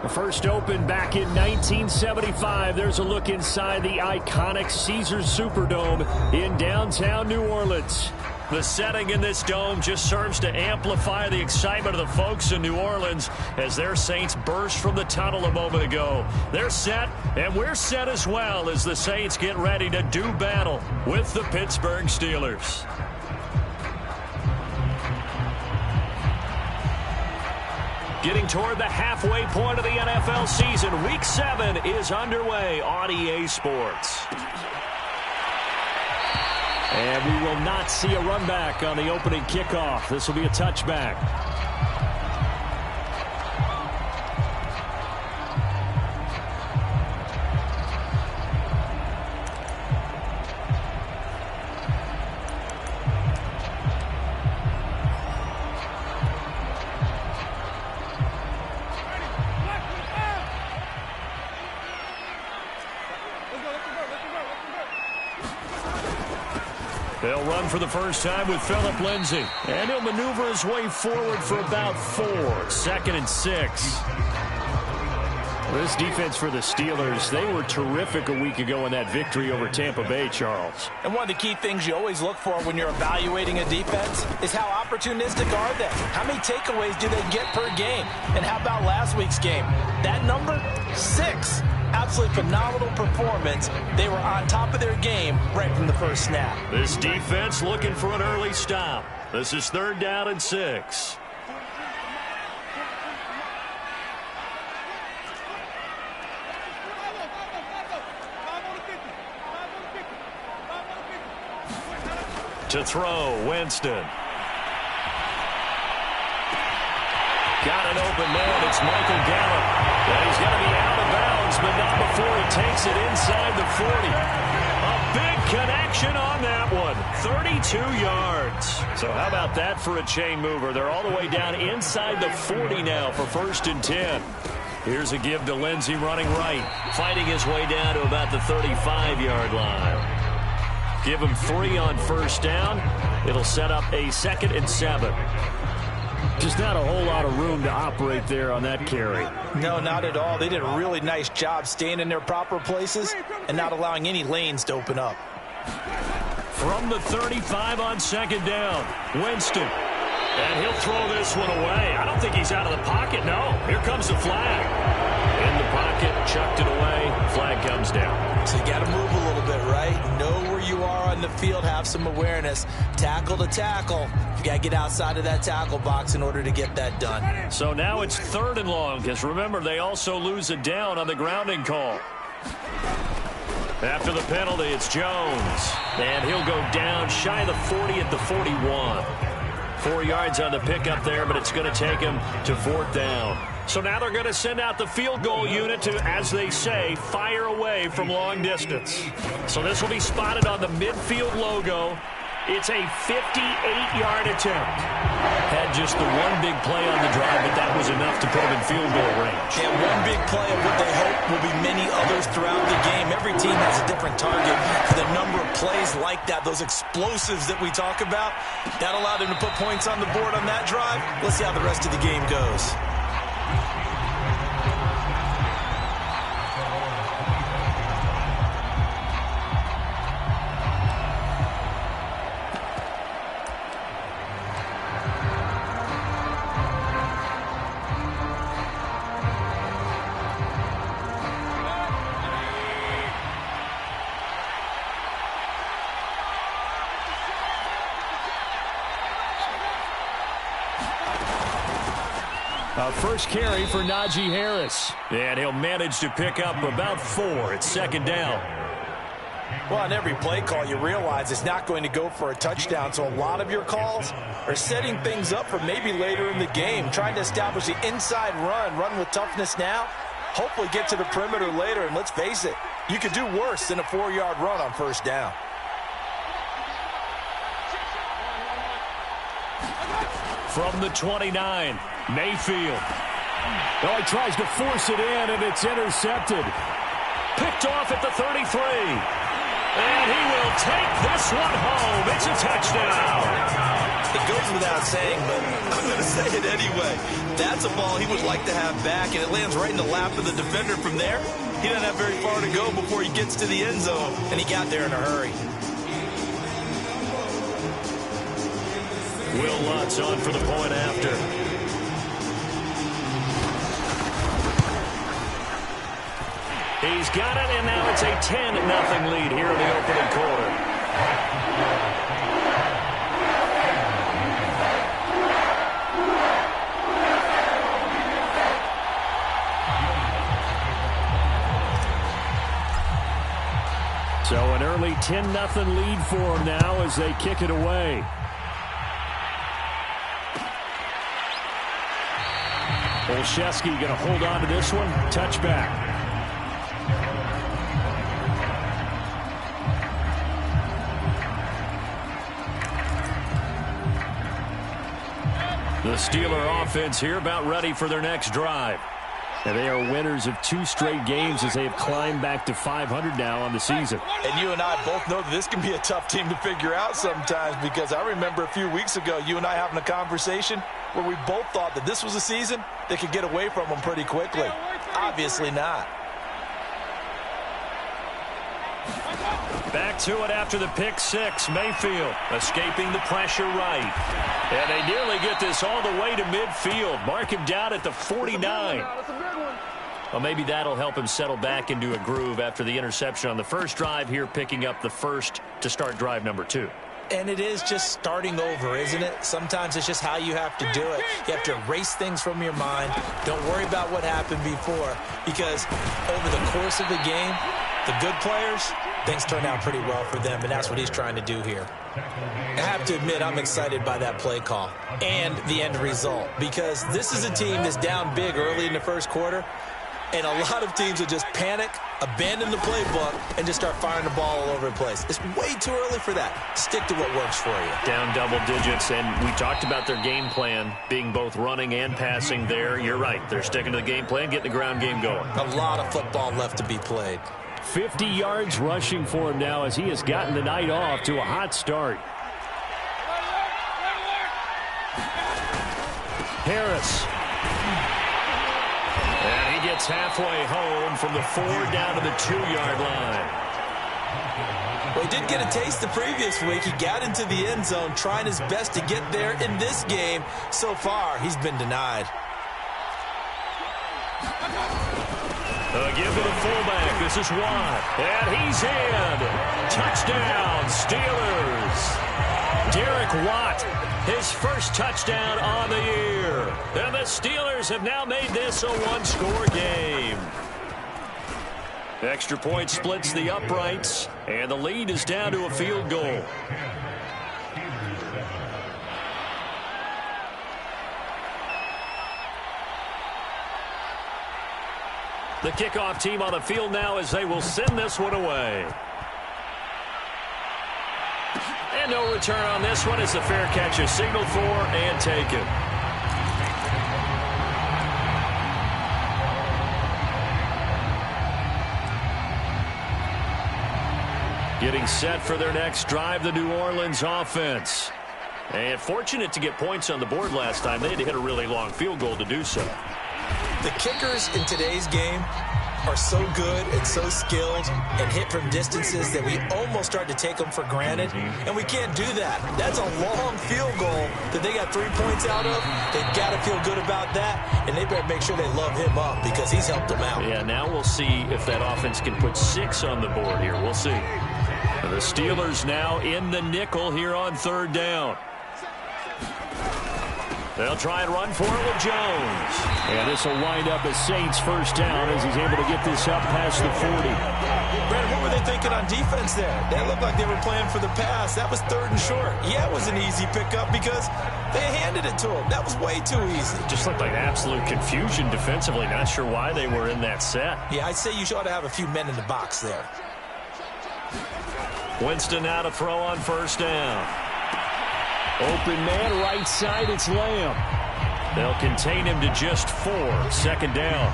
The first opened back in 1975. There's a look inside the iconic Caesars Superdome in downtown New Orleans. The setting in this dome just serves to amplify the excitement of the folks in New Orleans as their Saints burst from the tunnel a moment ago. They're set, and we're set as well as the Saints get ready to do battle with the Pittsburgh Steelers. Getting toward the halfway point of the NFL season, Week 7 is underway on EA Sports. And we will not see a run back on the opening kickoff. This will be a touchback. They'll run for the first time with Phillip Lindsay. And he'll maneuver his way forward for about 4. 2nd and 6. This defense for the Steelers, they were terrific a week ago in that victory over Tampa Bay, Charles. And one of the key things you always look for when you're evaluating a defense is how opportunistic are they? How many takeaways do they get per game? And how about last week's game? That number, 6. Absolutely phenomenal performance. They were on top of their game right from the first snap. This defense looking for an early stop. This is 3rd down and 6. To throw, Winston. Got an open man. It's Michael Gallup. And he's going to be out of bounds, but not before he takes it inside the 40. A big connection on that one. 32 yards. So how about that for a chain mover? They're all the way down inside the 40 now for 1st and 10. Here's a give to Lindsay running right. Fighting his way down to about the 35-yard line. Give him 3 on 1st down. It'll set up a 2nd and 7. Just not a whole lot of room to operate there on that carry. No, not at all. They did a really nice job staying in their proper places and not allowing any lanes to open up. From the 35 on 2nd down, Winston. And he'll throw this one away. I don't think he's out of the pocket, no. Here comes the flag. In the pocket, chucked it away. Flag comes down. So you got to move a little bit, right? Know where you are on the field, have some awareness. Tackle to tackle. You got to get outside of that tackle box in order to get that done. So now it's 3rd and long, because remember, they also lose a down on the grounding call. After the penalty, it's Jones. And he'll go down shy of the 40 at the 41. 4 yards on the pickup there, but it's going to take him to 4th down. So now they're going to send out the field goal unit to, as they say, fire away from long distance. So this will be spotted on the midfield logo. It's a 58-yard attempt. Had just the one big play on the drive, but that was enough to put them in field goal range. Yeah, one big play of what they hope will be many others throughout the game. Every team has a different target for the number of plays like that, those explosives that we talk about. That allowed them to put points on the board on that drive. Let's see how the rest of the game goes. First carry for Najee Harris. And he'll manage to pick up about 4 at 2nd down. Well, on every play call, you realize it's not going to go for a touchdown. So a lot of your calls are setting things up for maybe later in the game, trying to establish the inside run with toughness now, hopefully get to the perimeter later. And let's face it, you could do worse than a 4-yard run on 1st down. From the 29, Mayfield. Oh, he tries to force it in, and it's intercepted. Picked off at the 33. And he will take this one home. It's a touchdown. It goes without saying, but I'm going to say it anyway. That's a ball he would like to have back, and it lands right in the lap of the defender from there. He doesn't have very far to go before he gets to the end zone, and he got there in a hurry. Will Lutz on for the point after. He's got it, and now it's a 10-0 lead here in the opening quarter. So an early 10-0 lead for them now as they kick it away. Olszewski going to hold on to this one. Touchback. The Steeler offense here about ready for their next drive. And they are winners of 2 straight games as they have climbed back to 500 now on the season. And you and I both know that this can be a tough team to figure out sometimes, because I remember a few weeks ago you and I having a conversation where we both thought that this was a season that could get away from them pretty quickly. Obviously not. Back to it after the pick six. Mayfield escaping the pressure right. And they nearly get this all the way to midfield. Mark him down at the 49. Well, maybe that'll help him settle back into a groove after the interception on the first drive here, picking up the first to start drive number 2. And it is just starting over, isn't it? Sometimes it's just how you have to do it. You have to erase things from your mind. Don't worry about what happened before, because over the course of the game, the good players, things turn out pretty well for them, and that's what he's trying to do here. I have to admit, I'm excited by that play call and the end result, because this is a team that's down big early in the first quarter, and a lot of teams will just panic, abandon the playbook, and just start firing the ball all over the place. It's way too early for that. Stick to what works for you. Down double digits, and we talked about their game plan being both running and passing there. You're right. They're sticking to the game plan, getting the ground game going. A lot of football left to be played. 50 yards rushing for him now as he has gotten the night off to a hot start. Harris. And he gets halfway home from the 4 down to the 2-yard line. Well, he did get a taste the previous week. He got into the end zone trying his best to get there in this game. So far, he's been denied. Give to the fullback. This is Watt. And he's in. Touchdown, Steelers. Derek Watt, his first touchdown on the year. And the Steelers have now made this a 1-score game. Extra point splits the uprights, and the lead is down to a field goal. The kickoff team on the field now as they will send this one away. And no return on this one as the fair catch is signaled for and taken. Getting set for their next drive, the New Orleans offense. And fortunate to get points on the board last time. They had to hit a really long field goal to do so. The kickers in today's game are so good and so skilled and hit from distances that we almost start to take them for granted, and we can't do that. That's a long field goal that they got 3 points out of. They've got to feel good about that, and they better make sure they love him up because he's helped them out. Yeah, now we'll see if that offense can put 6 on the board here. We'll see. The Steelers now in the nickel here on 3rd down. They'll try and run for it with Jones. And this will wind up as Saints' first down as he's able to get this up past the 40. Brad, what were they thinking on defense there? That looked like they were playing for the pass. That was 3rd and short. Yeah, it was an easy pickup because they handed it to him. That was way too easy. Just looked like absolute confusion defensively. Not sure why they were in that set. Yeah, I'd say you ought to have a few men in the box there. Winston now to throw on 1st down. Open man, right side, it's Lamb. They'll contain him to just 4. 2nd down.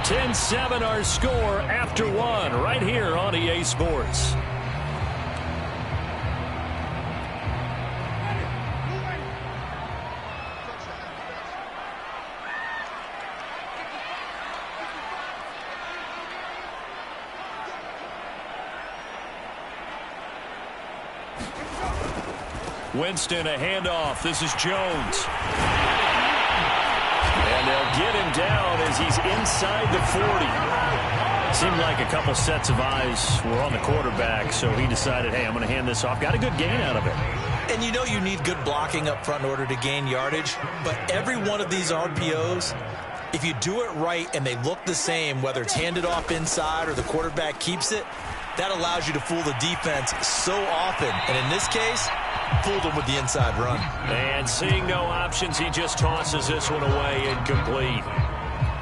10-7 our score after 1 right here on EA Sports. Winston, a handoff. This is Jones. And they'll get him down as he's inside the 40. Seemed like a couple sets of eyes were on the quarterback, so he decided, hey, I'm going to hand this off. Got a good gain out of it. And you know you need good blocking up front in order to gain yardage, but every one of these RPOs, if you do it right and they look the same, whether it's handed off inside or the quarterback keeps it, that allows you to fool the defense so often. And in this case, fooled him with the inside run. And seeing no options, he just tosses this one away, incomplete.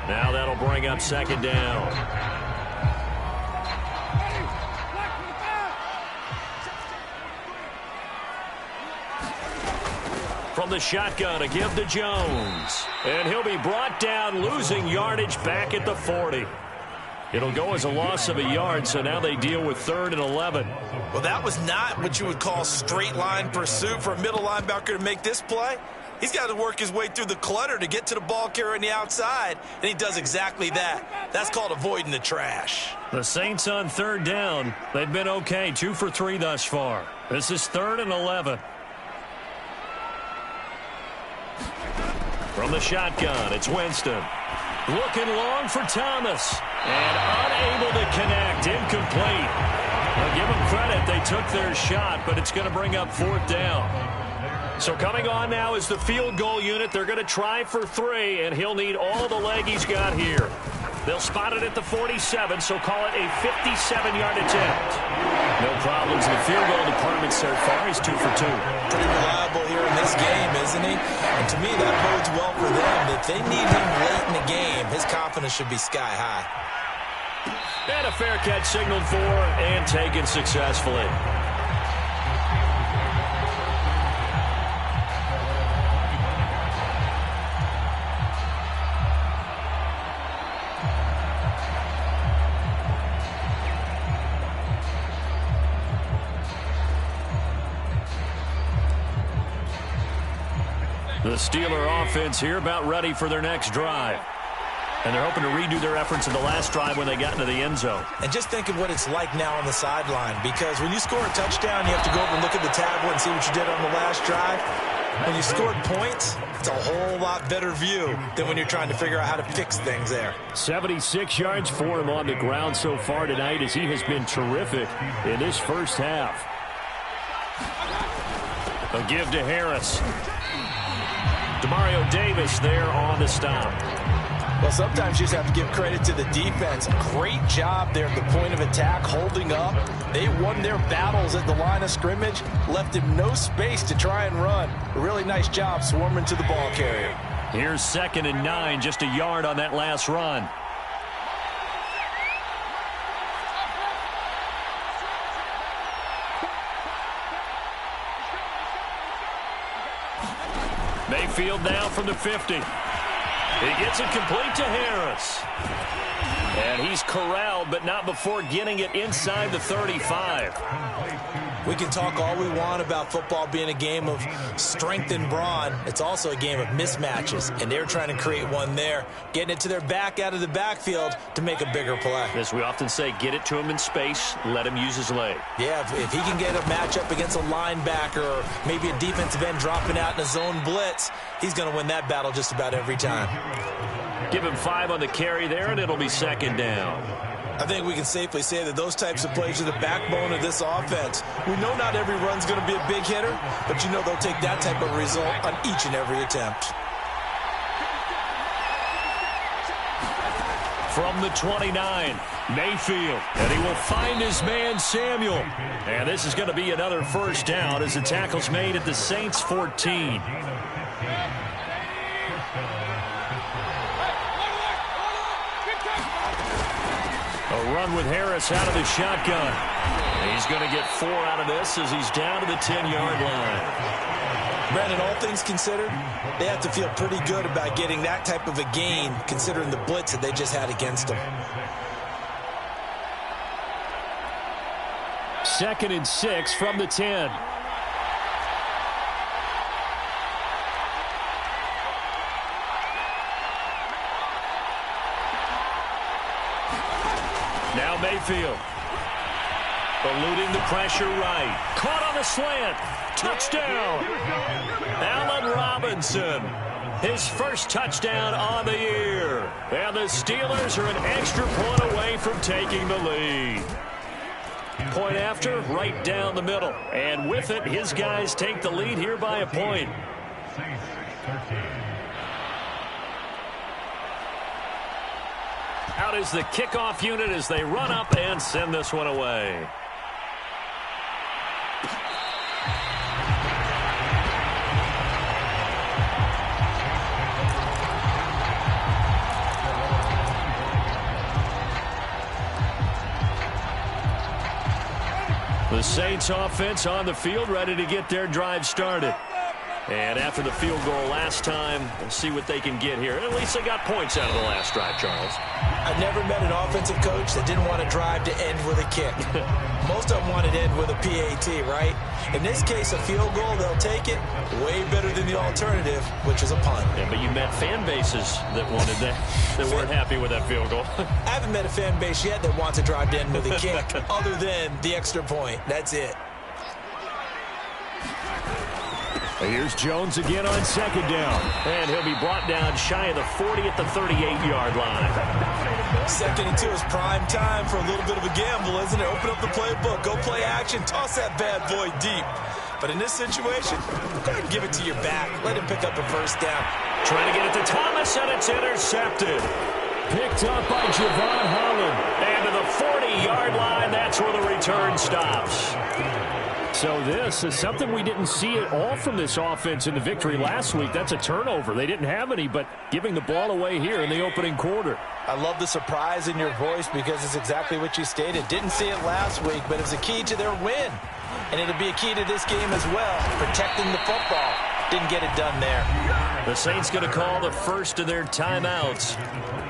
Now that'll bring up second down. From the shotgun, a give to Jones. And he'll be brought down, losing yardage back at the 40. It'll go as a loss of a yard, so now they deal with 3rd and 11. Well, that was not what you would call straight line pursuit for a middle linebacker to make this play. He's got to work his way through the clutter to get to the ball carrier on the outside, and he does exactly that. That's called avoiding the trash. The Saints on 3rd down. They've been okay, 2 for 3 thus far. This is 3rd and 11. From the shotgun, it's Winston. Looking long for Thomas. And unable to connect. Incomplete. I'll give them credit. They took their shot, but it's going to bring up 4th down. So coming on now is the field goal unit. They're going to try for 3, and he'll need all the leg he's got here. They'll spot it at the 47, so call it a 57-yard attempt. No problems in the field goal department so far. He's 2 for 2. Pretty reliable here in this game, isn't he? And to me, that bodes well for them. If they need him late in the game, his confidence should be sky high. And a fair catch signaled for and taken successfully. The Steeler offense here about ready for their next drive. And they're hoping to redo their efforts in the last drive when they got into the end zone. And just think of what it's like now on the sideline, because when you score a touchdown, you have to go over and look at the tablet and see what you did on the last drive. When you scored points, it's a whole lot better view than when you're trying to figure out how to fix things there. 76 yards for him on the ground so far tonight, as he has been terrific in this first half. A give to Harris. Demario Davis there on the stop. Well, sometimes you just have to give credit to the defense. Great job there at the point of attack, holding up. They won their battles at the line of scrimmage, left him no space to try and run. A really nice job swarming to the ball carrier. Here's 2nd and 9, just a yard on that last run. Mayfield now from the 50. He gets it complete to Harris. And he's corralled, but not before getting it inside the 35. We can talk all we want about football being a game of strength and brawn. It's also a game of mismatches, and they're trying to create one there, getting it to their back out of the backfield to make a bigger play. As we often say, get it to him in space, let him use his leg. Yeah, if he can get a matchup against a linebacker or maybe a defensive end dropping out in a zone blitz, he's going to win that battle just about every time. Give him 5 on the carry there, and it'll be 2nd down. I think we can safely say that those types of plays are the backbone of this offense. We know not every run's going to be a big hitter, but you know they'll take that type of result on each and every attempt. From the 29, Mayfield, and he will find his man Samuel. And this is going to be another first down as the tackle's made at the Saints 14. A run with Harris out of the shotgun. He's going to get 4 out of this as he's down to the 10-yard line. Brandon, all things considered, they have to feel pretty good about getting that type of a gain considering the blitz that they just had against them. 2nd and 6 from the 10. Now Mayfield. Eluding the pressure right. Caught on the slant. touchdown. Allen Robinson, his first touchdown on the year. And the Steelers are an extra point away from taking the lead. Point after, right down the middle. And with it, his guys take the lead here by a point. Out is the kickoff unit as they run up and send this one away. The Saints offense on the field, ready to get their drive started. And after the field goal last time, we'll see what they can get here. At least they got points out of the last drive, Charles. I've never met an offensive coach that didn't want to drive to end with a kick. Most of them wanted to end with a PAT, right? In this case, a field goal, they'll take it. Way better than the alternative, which is a punt. Yeah, but you met fan bases that wanted that weren't happy with that field goal. I haven't met a fan base yet that wants to drive to end with a kick other than the extra point. That's it. Here's Jones again on second down. And he'll be brought down shy of the 40 at the 38-yard line. 2nd and 2 is prime time for a little bit of a gamble, isn't it? Open up the playbook, go play action, toss that bad boy deep. But in this situation, go ahead and give it to your back. Let him pick up a first down. Trying to get it to Thomas, and it's intercepted. Picked up by Javon Holland. And to the 40-yard line, that's where the return stops. So this is something we didn't see at all from this offense in the victory last week. That's a turnover. They didn't have any, but giving the ball away here in the opening quarter. I love the surprise in your voice because it's exactly what you stated. Didn't see it last week, but it's a key to their win. And it'll be a key to this game as well, protecting the football. Didn't get it done there. The Saints going to call the first of their timeouts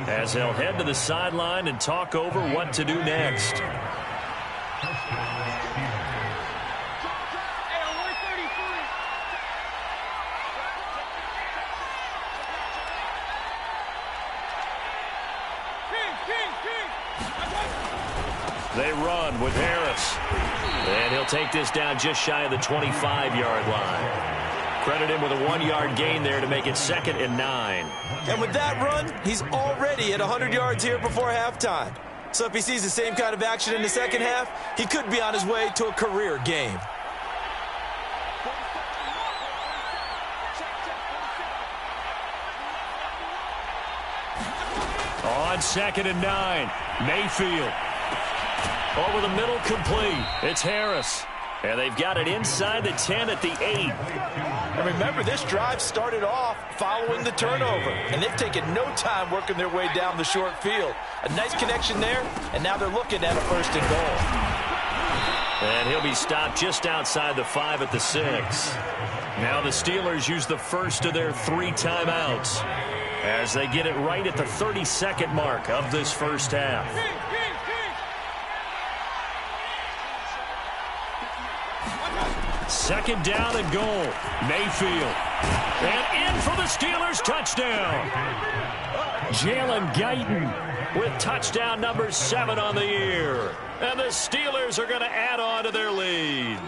as they'll head to the sideline and talk over what to do next. They run with Harris. And he'll take this down just shy of the 25-yard line. Credit him with a 1-yard gain there to make it 2nd and 9. And with that run, he's already at 100 yards here before halftime. So if he sees the same kind of action in the second half, he could be on his way to a career game. On 2nd and 9, Mayfield. Over the middle, complete. It's Harris. And they've got it inside the 10 at the 8. And remember, this drive started off following the turnover. And they've taken no time working their way down the short field. A nice connection there, and now they're looking at a 1st and goal. And he'll be stopped just outside the 5 at the 6. Now the Steelers use the first of their 3 timeouts as they get it right at the 32nd mark of this first half. Second down and goal. Mayfield. And in for the Steelers touchdown. Jalen Guyton with touchdown number 7 on the year. And the Steelers are going to add on to their lead.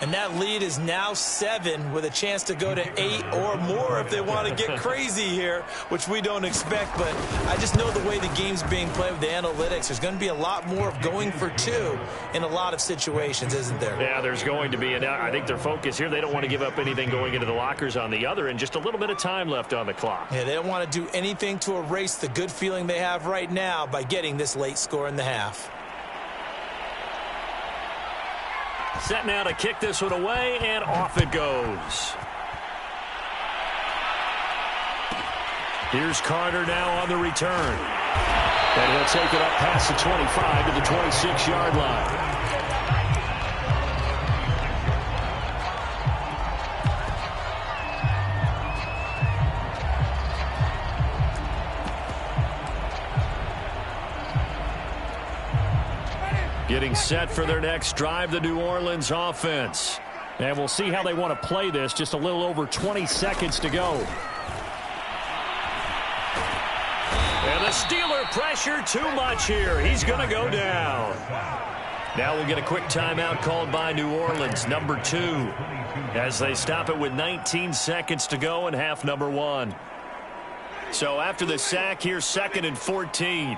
And that lead is now 7 with a chance to go to 8 or more if they want to get crazy here, which we don't expect. But I just know the way the game's being played with the analytics, there's going to be a lot more of going for 2 in a lot of situations, isn't there? Yeah, there's going to be. And I think their focus here, they don't want to give up anything going into the lockers on the other, and just a little bit of time left on the clock. Yeah, they don't want to do anything to erase the good feeling they have right now by getting this late score in the half. Set now to kick this one away, and off it goes. Here's Carter now on the return. And he'll take it up past the 25 to the 26-yard line. Getting set for their next drive, the New Orleans offense. And we'll see how they want to play this. Just a little over 20 seconds to go. And the Steeler pressure too much here. He's going to go down. Now we'll get a quick timeout called by New Orleans, number 2, as they stop it with 19 seconds to go in half number 1. So after the sack, here's 2nd and 14.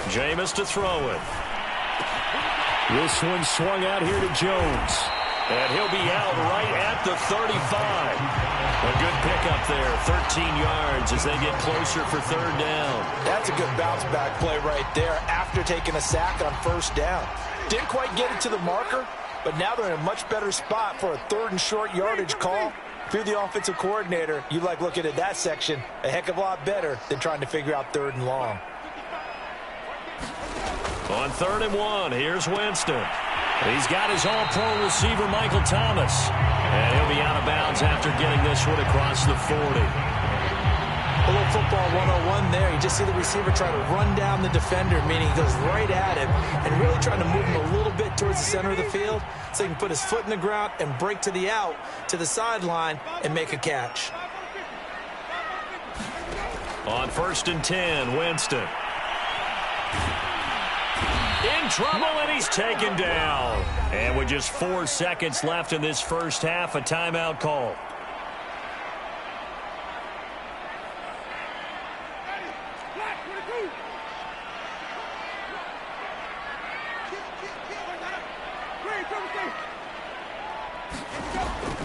Jameis to throw it. This one swung out here to Jones. And he'll be out right at the 35. A good pickup there, 13 yards as they get closer for 3rd down. That's a good bounce-back play right there after taking a sack on 1st down. Didn't quite get it to the marker, but now they're in a much better spot for a 3rd and short yardage call. If you're the offensive coordinator, you like looking at that section a heck of a lot better than trying to figure out 3rd and long. On 3rd and 1, here's Winston. He's got his all-pro receiver, Michael Thomas. And he'll be out of bounds after getting this one across the 40. A little football 101 there. You just see the receiver try to run down the defender, meaning he goes right at him and really trying to move him a little bit towards the center of the field so he can put his foot in the ground and break to the out, to the sideline, and make a catch. On 1st and 10, Winston. In trouble, and he's taken down. And with just 4 seconds left in this first half, a timeout call.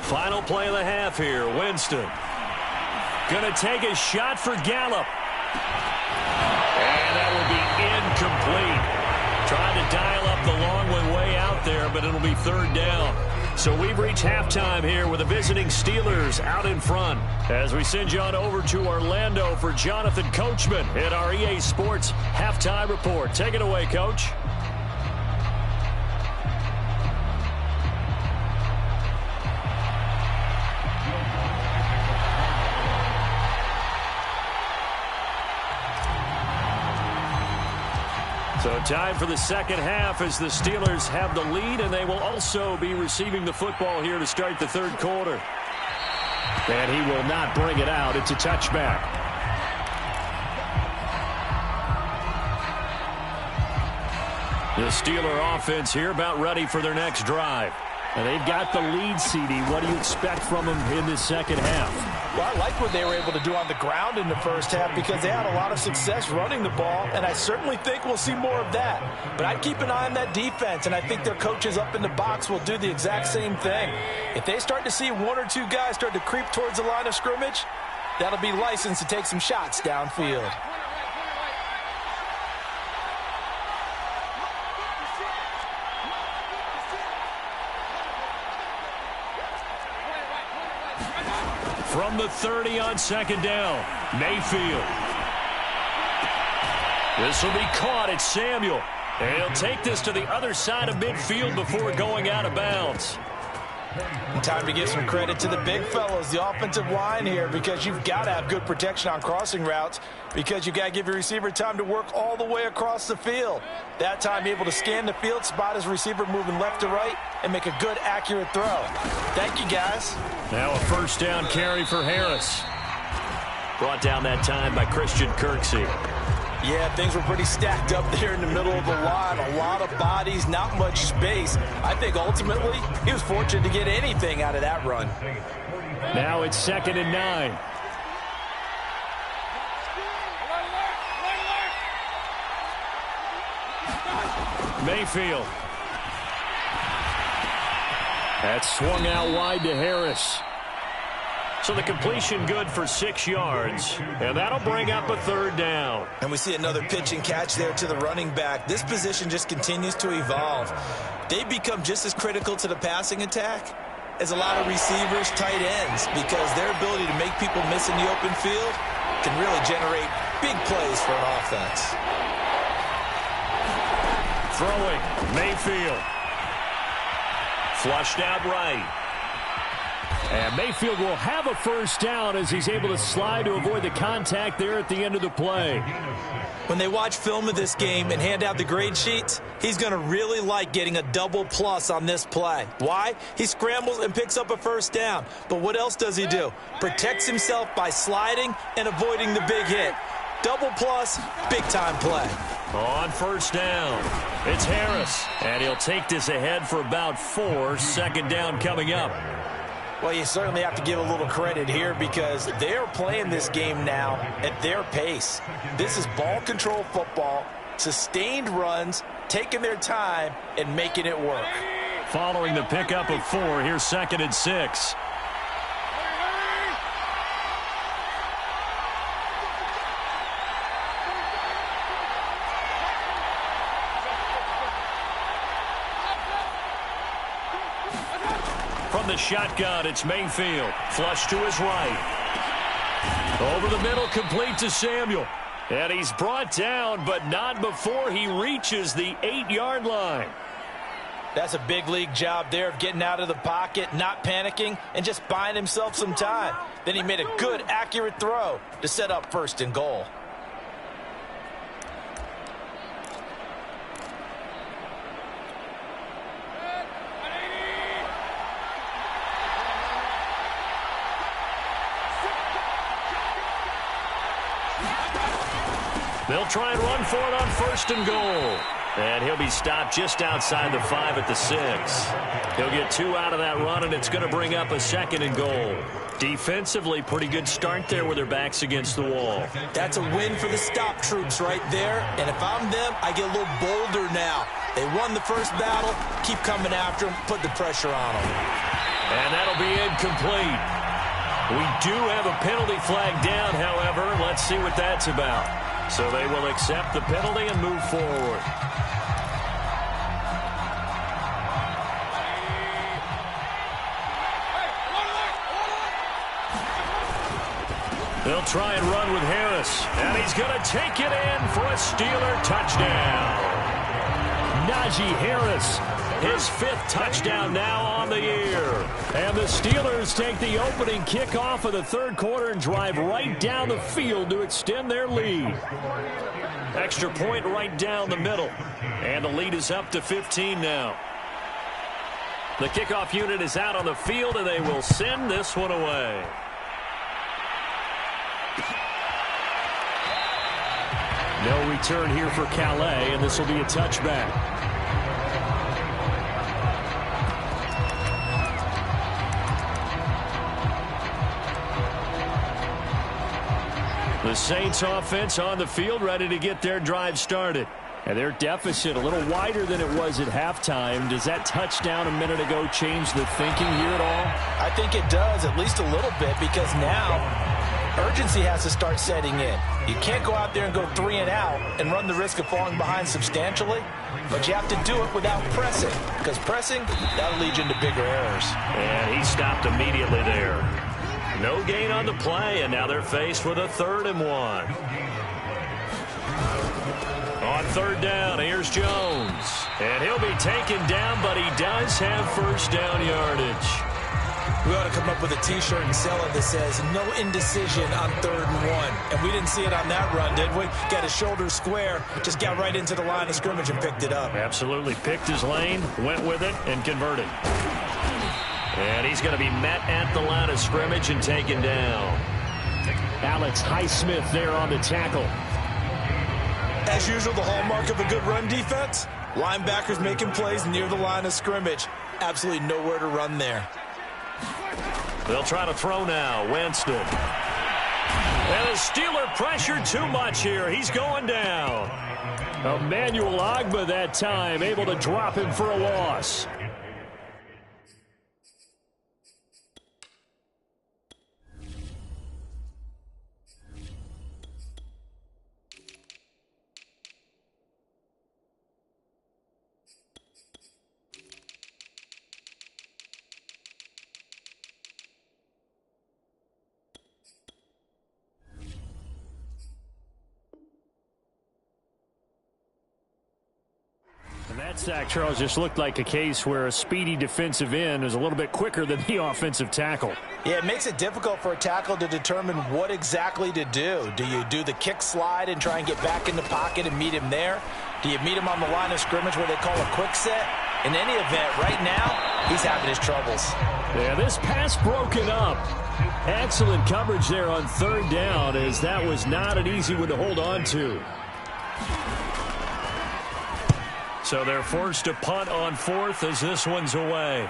Final play of the half here, Winston. Going to take a shot for Gallup. And that will be incomplete. Trying to dial up the long one way out there, but it'll be 3rd down. So we've reached halftime here with the visiting Steelers out in front. As we send you on over to Orlando for Jonathan Coachman at our EA Sports Halftime Report. Take it away, Coach. So time for the second half as the Steelers have the lead, and they will also be receiving the football here to start the 3rd quarter. And he will not bring it out. It's a touchback. The Steeler offense here about ready for their next drive. And they've got the lead, CD. What do you expect from them in the second half? Well, I like what they were able to do on the ground in the first half because they had a lot of success running the ball, and I certainly think we'll see more of that. But I'd keep an eye on that defense, and I think their coaches up in the box will do the exact same thing. If they start to see 1 or 2 guys start to creep towards the line of scrimmage, that'll be licensed to take some shots downfield. From the 30 on 2nd down, Mayfield. This will be caught at Samuel. And he'll take this to the other side of midfield before going out of bounds. Time to give some credit to the big fellows, the offensive line here, because you've got to have good protection on crossing routes because you've got to give your receiver time to work all the way across the field. That time able to scan the field, spot his receiver moving left to right, and make a good, accurate throw. Thank you, guys. Now a 1st down carry for Harris. Brought down that time by Christian Kirksey. Yeah, things were pretty stacked up there in the middle of the line. A lot of bodies, not much space. I think ultimately he was fortunate to get anything out of that run. Now it's 2nd and 9. Mayfield. That swung out wide to Harris. So the completion good for 6 yards, and that'll bring up a 3rd down. And we see another pitch and catch there to the running back. This position just continues to evolve. They become just as critical to the passing attack as a lot of receivers, tight ends, because their ability to make people miss in the open field can really generate big plays for an offense. Throwing, Mayfield. Flushed out right. And Mayfield will have a first down as he's able to slide to avoid the contact there at the end of the play. When they watch film of this game and hand out the grade sheets, he's going to really like getting a double plus on this play. Why? He scrambles and picks up a first down. But what else does he do? Protects himself by sliding and avoiding the big hit. Double plus, big-time play. On first down, it's Harris. And he'll take this ahead for about 4. Second down coming up. Well, you certainly have to give a little credit here because they're playing this game now at their pace. This is ball control football, sustained runs, taking their time, and making it work. Following the pickup of 4, here's 2nd and 6. From the shotgun, it's Mayfield. Flush to his right. Over the middle, complete to Samuel. And he's brought down, but not before he reaches the 8-yard line. That's a big league job there of getting out of the pocket, not panicking, and just buying himself some time. Then he made a good, accurate throw to set up 1st and goal. They'll try and run for it on 1st and goal. And he'll be stopped just outside the 5 at the 6. He'll get 2 out of that run, and it's going to bring up a 2nd and goal. Defensively, pretty good start there with their backs against the wall. That's a win for the stop troops right there. And if I'm them, I get a little bolder now. They won the first battle. Keep coming after them. Put the pressure on them. And that'll be incomplete. We do have a penalty flag down, however. Let's see what that's about. So they will accept the penalty and move forward. They'll try and run with Harris. And he's going to take it in for a Steeler touchdown. Najee Harris, his 5th touchdown now on the year. And the Steelers take the opening kickoff of the 3rd quarter and drive right down the field to extend their lead. Extra point right down the middle. And the lead is up to 15 now. The kickoff unit is out on the field, and they will send this one away. No return here for Calais, and this will be a touchback. The Saints offense on the field, ready to get their drive started. And their deficit a little wider than it was at halftime. Does that touchdown a minute ago change the thinking here at all? I think it does, at least a little bit, because now urgency has to start setting in. You can't go out there and go 3 and out and run the risk of falling behind substantially, but you have to do it without pressing, because pressing, that'll lead you into bigger errors. And he stopped immediately there. No gain on the play, and now they're faced with a 3rd and 1. On 3rd down, here's Jones. And he'll be taken down, but he does have first down yardage. We ought to come up with a T-shirt and sell it that says, no indecision on 3rd and 1. And we didn't see it on that run, did we? Got his shoulders square, just got right into the line of scrimmage and picked it up. Absolutely. Picked his lane, went with it, and converted. And he's going to be met at the line of scrimmage and taken down. Alex Highsmith there on the tackle. As usual, the hallmark of a good run defense, linebackers making plays near the line of scrimmage. Absolutely nowhere to run there. They'll try to throw now. Winston. And the Steeler pressure too much here. He's going down. Emmanuel Ogbah that time, able to drop him for a loss. sack, Charles, just looked like a case where a speedy defensive end is a little bit quicker than the offensive tackle. Yeah, it makes it difficult for a tackle to determine what exactly to do. Do you do the kick slide and try and get back in the pocket and meet him there? Do you meet him on the line of scrimmage where they call a quick set? In any event, right now, he's having his troubles. Yeah, this pass broken up. Excellent coverage there on third down, as that was not an easy one to hold on to. So they're forced to punt on fourth as this one's away.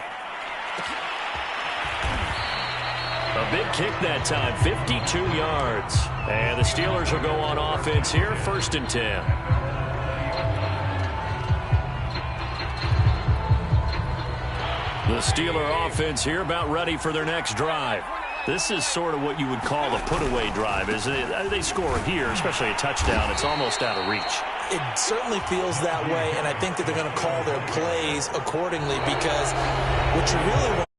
A big kick that time, 52 yards. And the Steelers will go on offense here, 1st and 10. The Steeler offense here about ready for their next drive. This is sort of what you would call a put-away drive. As they score here, especially a touchdown, it's almost out of reach. It certainly feels that way, and I think that they're going to call their plays accordingly, because what you really want